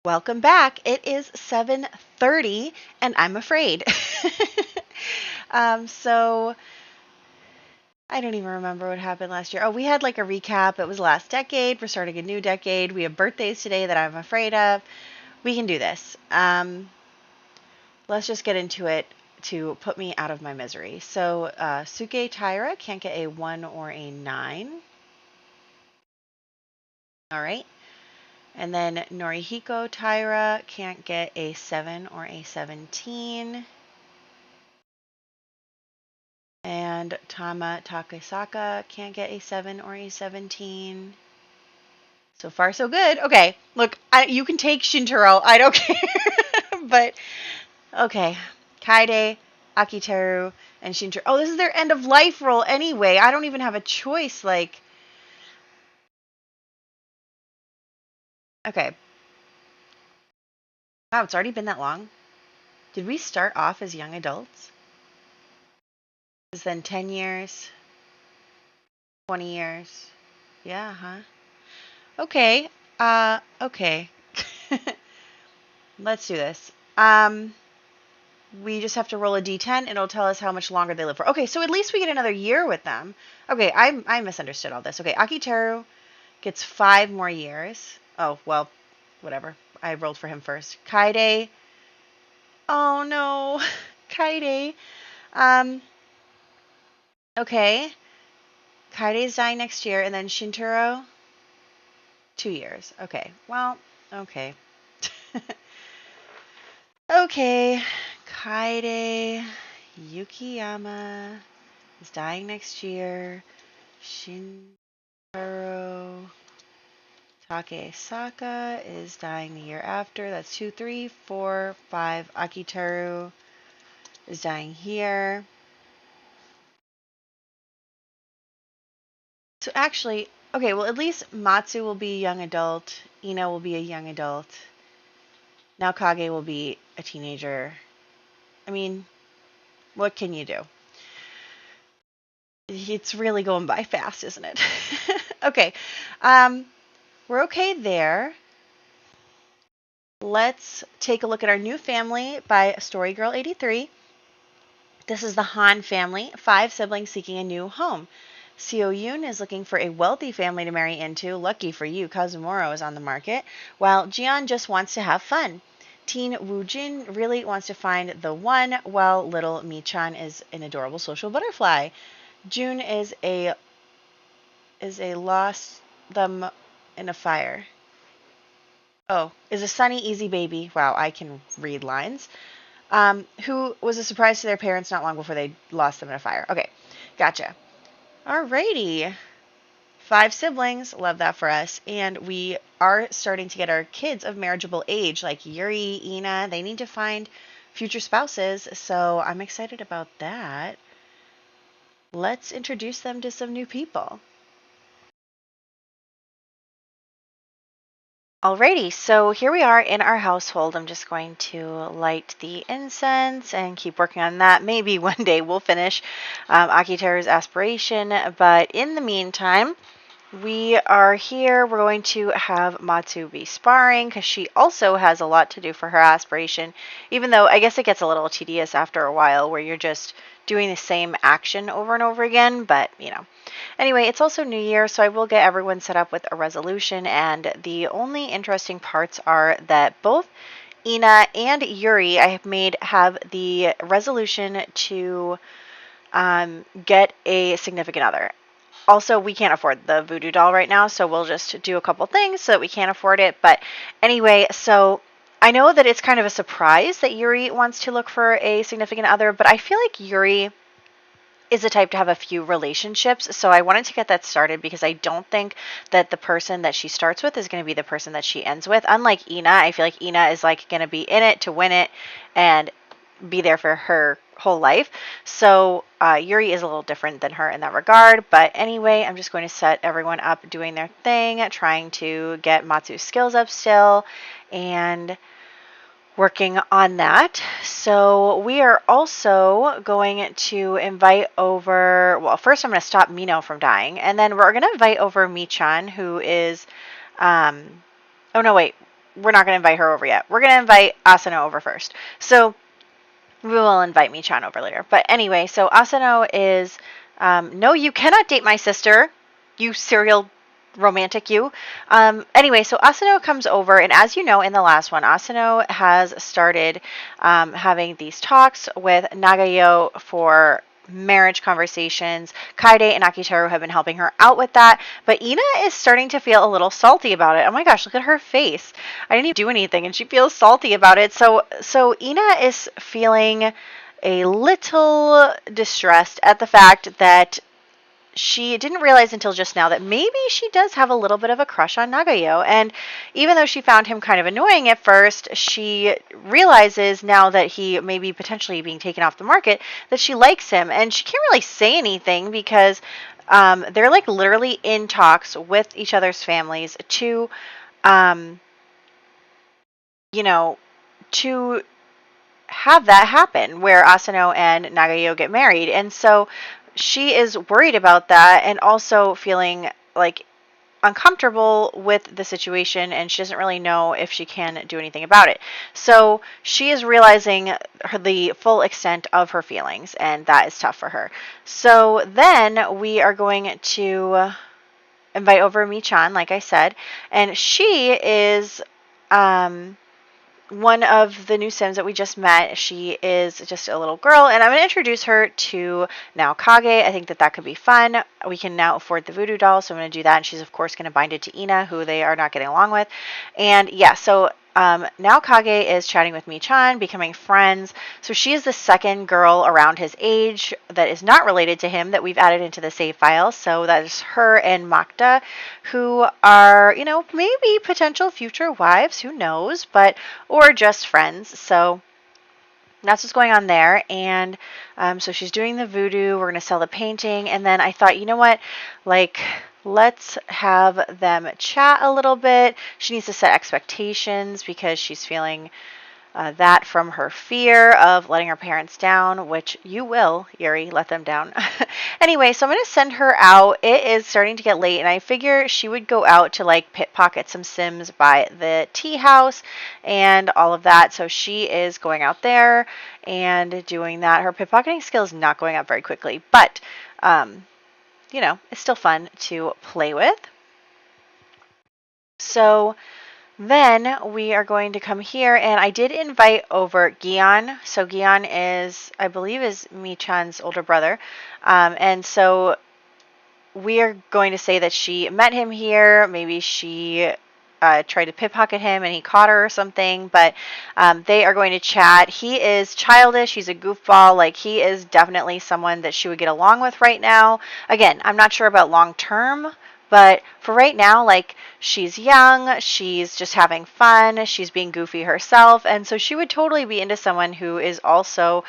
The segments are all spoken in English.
Welcome back. It is 7:30 and I'm afraid. So I don't even remember what happened last year. Oh, we had like a recap. It was last decade. We're starting a new decade. We have birthdays today that I'm afraid of. We can do this. Let's just get into it to put me out of my misery. So Suke Taira can't get a 1 or a 9. All right. And then Norihiko Taira can't get a 7 or a 17. And Tama Takesaka can't get a 7 or a 17. So far, so good. Okay, look, you can take Shintaro. I don't care. But, okay. Kaide, Akiteru, and Shintaro. Oh, this is their end of life roll anyway. I don't even have a choice. Like, okay. Wow, it's already been that long. Did we start off as young adults? Is then 10 years? 20 years? Yeah, huh? Okay. Okay. Let's do this. We just have to roll a d10 and it'll tell us how much longer they live for. Okay, so at least we get another year with them. Okay, I misunderstood all this. Okay, Akiteru gets 5 more years. Oh, well, whatever. I rolled for him first. Kaide. Oh, no. Kaide. Okay. Kaide's dying next year, and then Shintaro, 2 years. Okay, well, okay. Okay, Kaide Yukiyama is dying next year. Shintaro Takesaka is dying the year after. That's 2, 3, 4, 5. Akiteru is dying here. So actually, okay, well, at least Matsu will be a young adult. Ina will be a young adult. Now Kage will be a teenager. I mean, what can you do? It's really going by fast, isn't it? Okay. We're okay there. Let's take a look at our new family by Storygirl83. This is the Han family, 5 siblings seeking a new home. Seo Yoon is looking for a wealthy family to marry into. Lucky for you, Kazumoro is on the market, while Jian just wants to have fun. Teen Woojin really wants to find the one, while little Mi-chan is an adorable social butterfly. June is a lost them in a fire. Oh, is a sunny, easy baby. Wow, I can read lines. Who was a surprise to their parents not long before they lost them in a fire. Okay, gotcha. Alrighty. 5 siblings, love that for us. And we are starting to get our kids of marriageable age, like Yuri, Ina. They need to find future spouses, so I'm excited about that. Let's introduce them to some new people. Alrighty, so here we are in our household. I'm just going to light the incense and keep working on that. Maybe one day we'll finish Akiteru's aspiration, but in the meantime, we are here. We're going to have Matsu be sparring because she also has a lot to do for her aspiration, even though I guess it gets a little tedious after a while where you're just doing the same action over and over again, but you know. Anyway, it's also New Year, so I will get everyone set up with a resolution, and the only interesting parts are that both Ina and Yuri I have the resolution to get a significant other. Also, we can't afford the voodoo doll right now, so we'll just do a couple things so that we can't afford it. But anyway, so I know that it's kind of a surprise that Yuri wants to look for a significant other, but I feel like Yuri is the type to have a few relationships, so I wanted to get that started because I don't think that the person that she starts with is going to be the person that she ends with. Unlike Ina, I feel like Ina is like going to be in it to win it and be there for her whole life. So Yuri is a little different than her in that regard. But anyway, I'm just going to set everyone up doing their thing, trying to get Matsu's skills up still, and working on that. So we are also going to invite over, well, first I'm going to stop Mino from dying, and then we're going to invite over Mi-chan, who is, oh no, wait, we're not going to invite her over yet. We're going to invite Asano over first. So we will invite Michan over later. But anyway, so Asano is, no, you cannot date my sister, you serial romantic you. Anyway, so Asano comes over, and as you know in the last one, Asano has started having these talks with Nagayo for marriage conversations. Kaede and Akiteru have been helping her out with that, but Ina is starting to feel a little salty about it. Oh my gosh, look at her face. I didn't even do anything and she feels salty about it. So Ina is feeling a little distressed at the fact that she didn't realize until just now that maybe she does have a little bit of a crush on Nagayo. And even though she found him kind of annoying at first, she realizes now that he may be potentially being taken off the market that she likes him. And she can't really say anything because they're like literally in talks with each other's families to, to have that happen where Asano and Nagayo get married. And so she is worried about that and also feeling like uncomfortable with the situation, and she doesn't really know if she can do anything about it. So she is realizing the full extent of her feelings, and that is tough for her. So then we are going to invite over Michan, like I said, and she is one of the new Sims that we just met. She is just a little girl, and I'm going to introduce her to now Kage. I think that could be fun. We can now afford the voodoo doll, so I'm going to do that, and she's of course going to bind it to Ina, who they are not getting along with. And yeah, so now Kage is chatting with Michan, becoming friends. So she is the second girl around his age that is not related to him that we've added into the save file. So that is her and Makta, who are, maybe potential future wives, who knows, or just friends. So that's what's going on there. And so she's doing the voodoo. We're going to sell the painting. And then I thought, you know what, let's have them chat a little bit. She needs to set expectations because she's feeling that from her fear of letting her parents down, which you will, Yuri, let them down. Anyway, so I'm going to send her out. It is starting to get late, and I figure she would go out to pickpocket some Sims by the tea house and all of that. So she is going out there and doing that. Her pickpocketing skill is not going up very quickly, but it's still fun to play with. So then we are going to come here, and I did invite over Gian. So Gian is, I believe, is Michan's older brother. And so we are going to say that she met him here. Maybe she tried to pickpocket him and he caught her or something, but they are going to chat. He is childish. He's a goofball. He is definitely someone that she would get along with right now. Again, I'm not sure about long term, but for right now, she's young, she's just having fun, she's being goofy herself, and so she would totally be into someone who is also,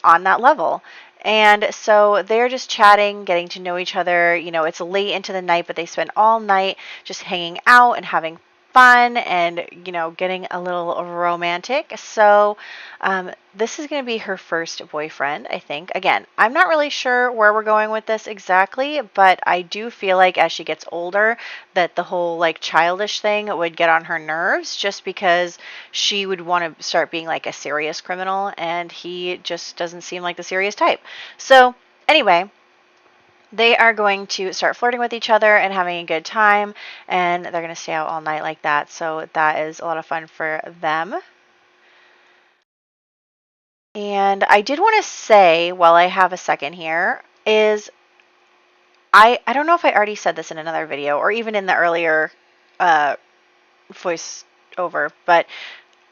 on that level. And so they're just chatting, getting to know each other. It's late into the night, but they spend all night just hanging out and having fun and, getting a little romantic. So this is going to be her first boyfriend, I think. Again, I'm not really sure where we're going with this exactly, but I do feel like as she gets older that the whole childish thing would get on her nerves, just because she would want to start being a serious criminal, and he just doesn't seem like the serious type. So anyway, they are going to start flirting with each other and having a good time, and they're going to stay out all night like that. So that is a lot of fun for them. And I did want to say, while I have a second here, is I don't know if I already said this in another video or even in the earlier voice over, but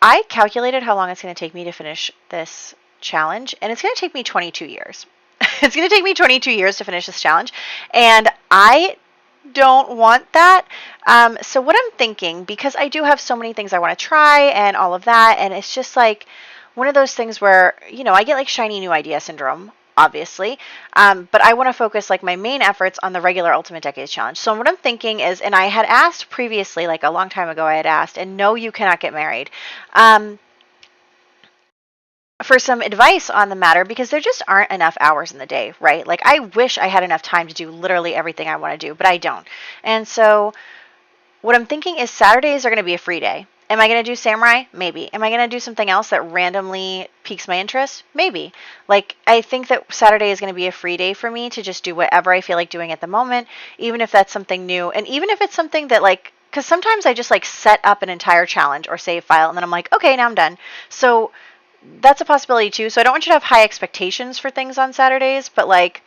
I calculated how long it's going to take me to finish this challenge, and it's going to take me 22 years. It's going to take me 22 years to finish this challenge, and I don't want that. So what I'm thinking, because I do have so many things I want to try and all of that, and it's just one of those things where, I get shiny new idea syndrome, obviously, but I want to focus my main efforts on the regular Ultimate Decades Challenge. So what I'm thinking is, and I had asked previously, a long time ago I had asked, and no, you cannot get married, for some advice on the matter, because there just aren't enough hours in the day, right? I wish I had enough time to do literally everything I want to do, but I don't. And so what I'm thinking is Saturdays are going to be a free day. Am I going to do samurai? Maybe. Am I going to do something else that randomly piques my interest? Maybe. Like, I think that Saturday is going to be a free day for me to just do whatever I feel like doing at the moment, even if that's something new. And even if it's something that, like, because sometimes I just, like, set up an entire challenge or save file, and then I'm like, okay, now I'm done. So that's a possibility, too. So I don't want you to have high expectations for things on Saturdays, but, like,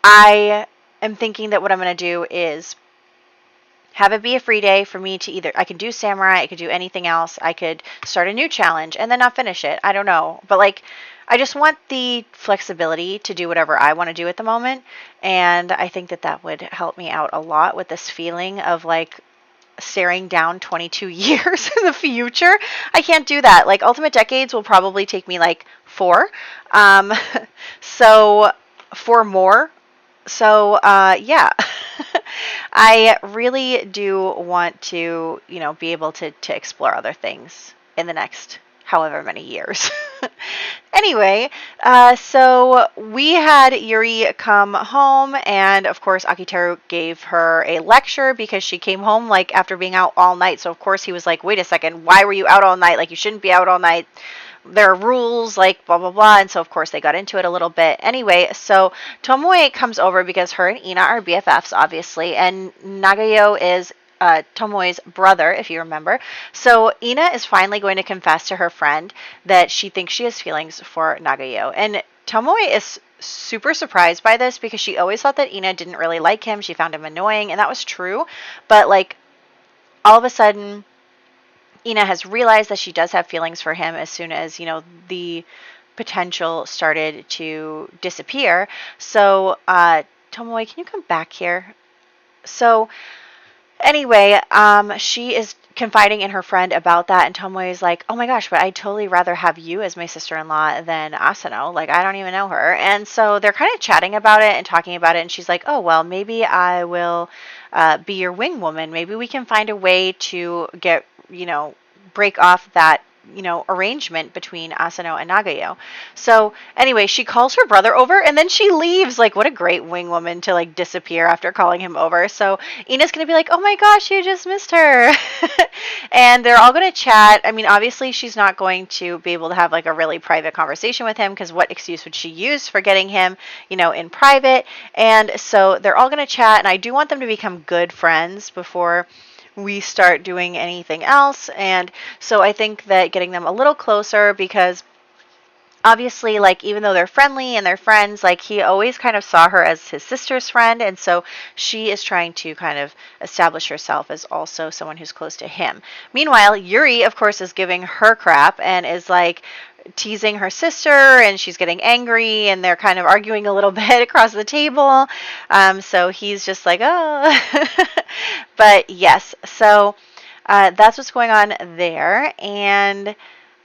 I am thinking that what I'm going to do is have it be a free day for me to either, I could do samurai, I could do anything else, I could start a new challenge and then not finish it. I don't know. But like, I just want the flexibility to do whatever I want to do at the moment. And I think that that would help me out a lot with this feeling of like staring down 22 years in the future. I can't do that. Like Ultimate Decades will probably take me like 4. So 4 more. So, yeah, I really do want to, you know, be able to explore other things in the next however many years. Anyway, so we had Yuri come home, and of course Akiteru gave her a lecture because she came home like after being out all night. So of course he was like, wait a second, why were you out all night? Like you shouldn't be out all night. There are rules, like blah, blah, blah. And so, of course, they got into it a little bit. Anyway, so Tomoe comes over because her and Ina are BFFs, obviously. And Nagayo is Tomoe's brother, if you remember. So Ina is finally going to confess to her friend that she thinks she has feelings for Nagayo. And Tomoe is super surprised by this because she always thought that Ina didn't really like him. She found him annoying, and that was true. But, like, all of a sudden, Ina has realized that she does have feelings for him as soon as, you know, the potential started to disappear. So, Tomoe, can you come back here? So, anyway, she is confiding in her friend about that, and Tomoe is like, oh my gosh, but I'd totally rather have you as my sister-in-law than Asano. Like, I don't even know her. And so they're kind of chatting about it and talking about it, and she's like, oh, well, maybe I will be your wing woman. Maybe we can find a way to get, you know, break off that, you know, arrangement between Asano and Nagayo. So anyway, she calls her brother over and then she leaves. Like, what a great wing woman to like disappear after calling him over. So Ina's going to be like, oh my gosh, you just missed her. And they're all going to chat. I mean, obviously she's not going to be able to have like a really private conversation with him because what excuse would she use for getting him, you know, in private? And so they're all going to chat, and I do want them to become good friends before we start doing anything else. And so I think that getting them a little closer, because obviously, like, even though they're friendly and they're friends, like, he always kind of saw her as his sister's friend, and so she is trying to kind of establish herself as also someone who's close to him. Meanwhile, Yuri, of course, is giving her crap and is like teasing her sister, and she's getting angry, and they're kind of arguing a little bit across the table. So he's just like, oh. But yes, so that's what's going on there. And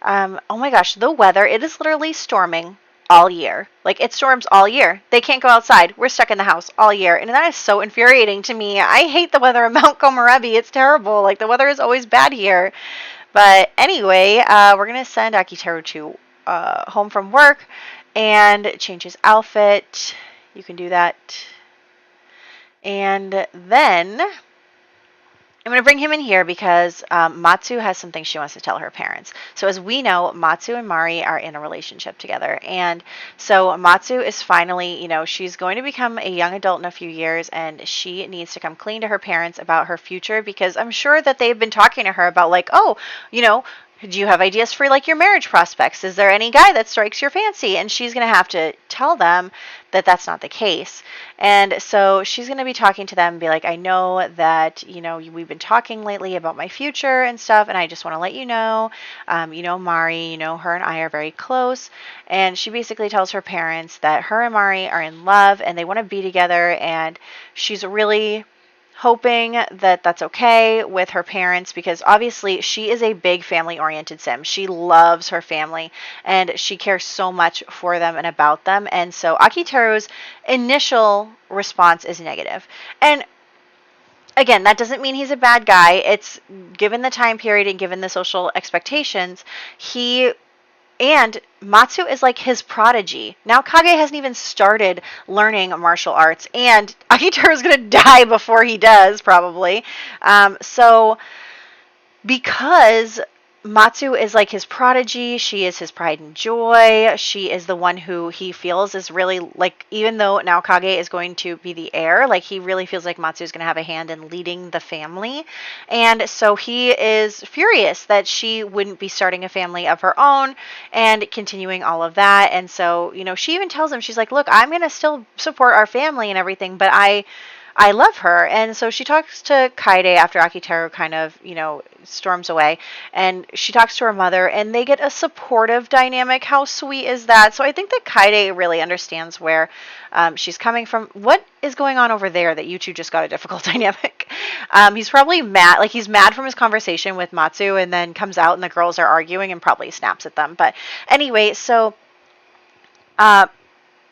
oh my gosh, the weather, it is literally storming all year. Like, it storms all year. They can't go outside. We're stuck in the house all year. And that is so infuriating to me. I hate the weather of Mount Komorebi. It's terrible. Like, the weather is always bad here. But anyway, we're going to send Akiteru to home from work and change his outfit. You can do that. And then I'm going to bring him in here because Matsu has something she wants to tell her parents. So as we know, Matsu and Mari are in a relationship together. And so Matsu is finally, you know, she's going to become a young adult in a few years, and she needs to come clean to her parents about her future, because I'm sure that they've been talking to her about like, oh, you know, do you have ideas for like your marriage prospects? Is there any guy that strikes your fancy? And she's going to have to tell them that that's not the case. And so she's going to be talking to them and be like, I know that, you know, we've been talking lately about my future and stuff, and I just want to let you know, Mari, you know, her and I are very close. And she basically tells her parents that her and Mari are in love and they want to be together, and she's really hoping that that's okay with her parents, because obviously she is a big family-oriented sim. She loves her family and she cares so much for them and about them. And so Akiteru's initial response is negative. And again, that doesn't mean he's a bad guy. It's given the time period and given the social expectations, and Matsu is like his prodigy. Now Kage hasn't even started learning martial arts, and Akiteru is going to die before he does, probably. So because Matsu is like his prodigy. She is his pride and joy. She is the one who he feels is really like, even though now Kage is going to be the heir, like he really feels like Matsu is going to have a hand in leading the family. And so he is furious that she wouldn't be starting a family of her own and continuing all of that. And so, she even tells him, she's like, look, I'm going to still support our family and everything, but I love her. And so she talks to Kaede after Akiteru kind of, storms away. And she talks to her mother, and they get a supportive dynamic. How sweet is that? So I think that Kaede really understands where she's coming from. What is going on over there that you two just got a difficult dynamic? He's probably mad. Like, he's mad from his conversation with Matsu, and then comes out and the girls are arguing and probably snaps at them. But anyway, so...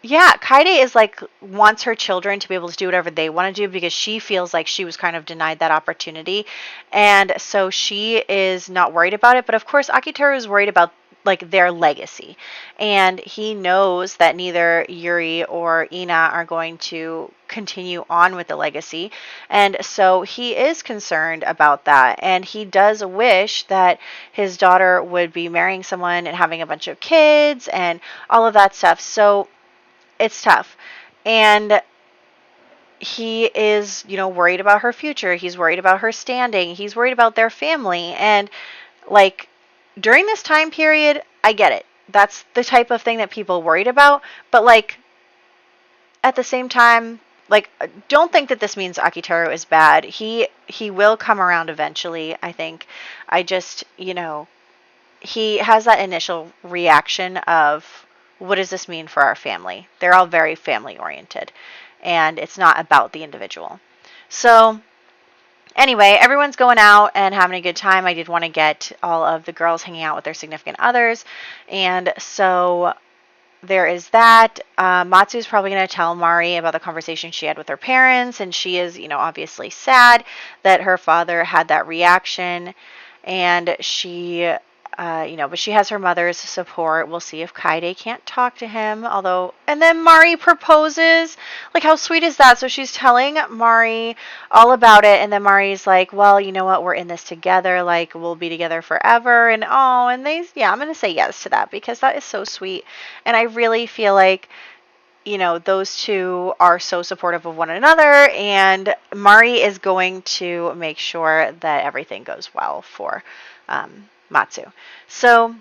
yeah, Kaede is like, wants her children to be able to do whatever they want to do because she feels like she was kind of denied that opportunity. And so she is not worried about it. But of course, Akiteru is worried about like their legacy. And he knows that neither Yuri or Ina are going to continue on with the legacy. And so he is concerned about that. And he does wish that his daughter would be marrying someone and having a bunch of kids and all of that stuff. So it's tough. And he is, worried about her future. He's worried about her standing. He's worried about their family. And, like, during this time period, I get it. That's the type of thing that people worried about. But, like, at the same time, like, don't think that this means Akiteru is bad. He will come around eventually, I think. I just, he has that initial reaction of, what does this mean for our family? They're all very family oriented, and it's not about the individual. So anyway, everyone's going out and having a good time. I did want to get all of the girls hanging out with their significant others, and so there is that. Matsu's probably going to tell Mari about the conversation she had with her parents, and she is, obviously sad that her father had that reaction, and she... but she has her mother's support. We'll see if Kaede can't talk to him. And then Mari proposes. Like, how sweet is that? So she's telling Mari all about it. And then Mari's like, well, you know what? We're in this together. Like, we'll be together forever. And I'm going to say yes to that because that is so sweet. And I really feel like, those two are so supportive of one another. And Mari is going to make sure that everything goes well for Matsu. So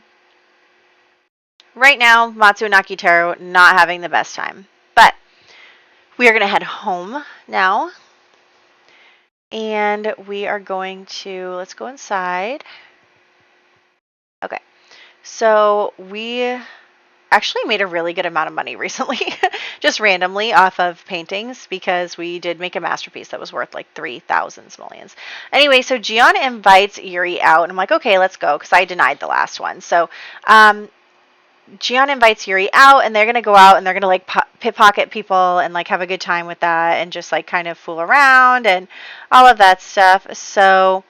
right now, Matsu and Akiteru not having the best time. But we are going to head home now. And we are going to, let's go inside. Okay. So we actually made a really good amount of money recently, just randomly off of paintings, because we did make a masterpiece that was worth like 3,000 simoleons. Anyway, so Gion invites Yuri out, and I'm like, okay, let's go, because I denied the last one. So Gion invites Yuri out, and they're going to go out, and they're going to like pickpocket people and like have a good time with that, and just like kind of fool around and all of that stuff. So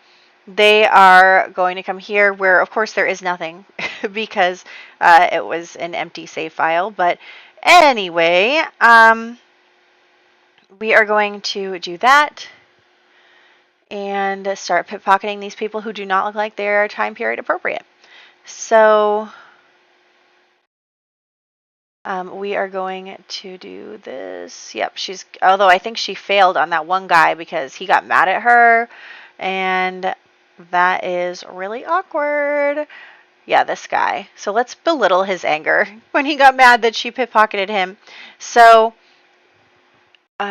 they are going to come here where, of course, there is nothing because it was an empty save file. But anyway, we are going to do that and start pickpocketing these people who do not look like they're time period appropriate. So we are going to do this. Yep, although I think she failed on that one guy because he got mad at her, and that is really awkward. Yeah, this guy. So let's belittle his anger when he got mad that she pickpocketed him. So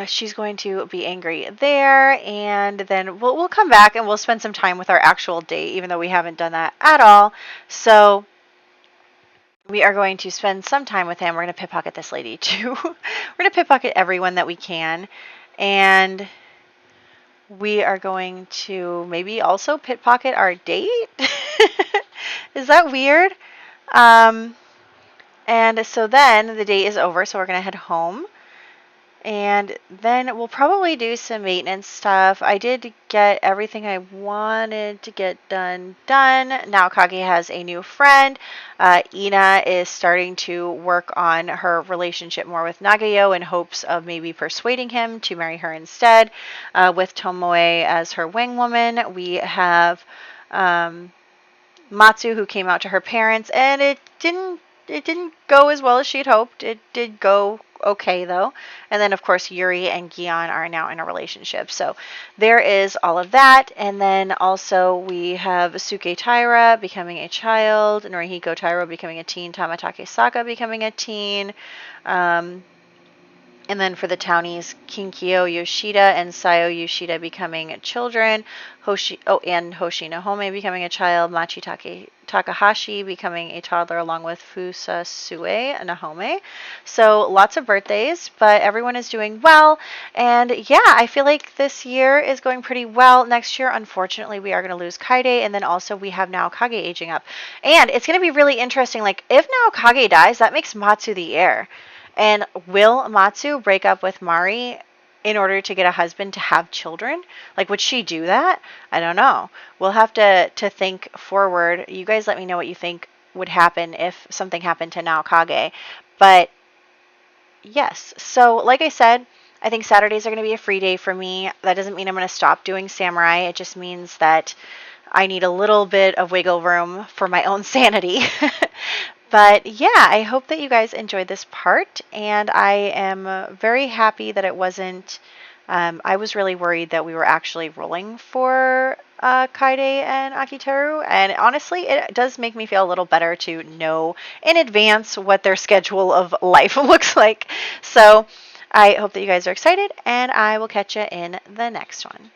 she's going to be angry there, and then we'll come back and we'll spend some time with our actual date, even though we haven't done that at all. So we are going to spend some time with him. We're going to pickpocket this lady too. We're going to pickpocket everyone that we can, and we are going to maybe also pickpocket our date. Is that weird? And so then the date is over, so we're going to head home. And then we'll probably do some maintenance stuff. I did get everything I wanted to get done. Now Kage has a new friend. Ina is starting to work on her relationship more with Nagayo in hopes of maybe persuading him to marry her instead. With Tomoe as her wing woman, we have Matsu, who came out to her parents, and it didn't go as well as she'd hoped. It did go okay though. And then of course Yuri and Gion are now in a relationship. So there is all of that. And then also we have Suke Taira becoming a child, Norihiko Taira becoming a teen, Tamatake Saka becoming a teen. And then for the townies, Kinkyo Yoshida and Sayo Yoshida becoming children, and Hoshi Nahome becoming a child, Machi Takahashi becoming a toddler along with Fusasue Nahome. So lots of birthdays, but everyone is doing well. And yeah, I feel like this year is going pretty well. Next year, unfortunately, we are going to lose Kaide, and then also we have now Kage aging up. And it's going to be really interesting. Like, if now Kage dies, that makes Matsu the heir. And will Matsu break up with Mari in order to get a husband to have children? Like, would she do that? I don't know. We'll have to think forward. You guys let me know what you think would happen if something happened to Naokage. But yes, so like I said, I think Saturdays are going to be a free day for me. That doesn't mean I'm going to stop doing Samurai. It just means that I need a little bit of wiggle room for my own sanity. But yeah, I hope that you guys enjoyed this part, and I am very happy that it wasn't. I was really worried that we were actually rolling for Kaide and Akiteru, and honestly, it does make me feel a little better to know in advance what their schedule of life looks like. So I hope that you guys are excited, and I will catch you in the next one.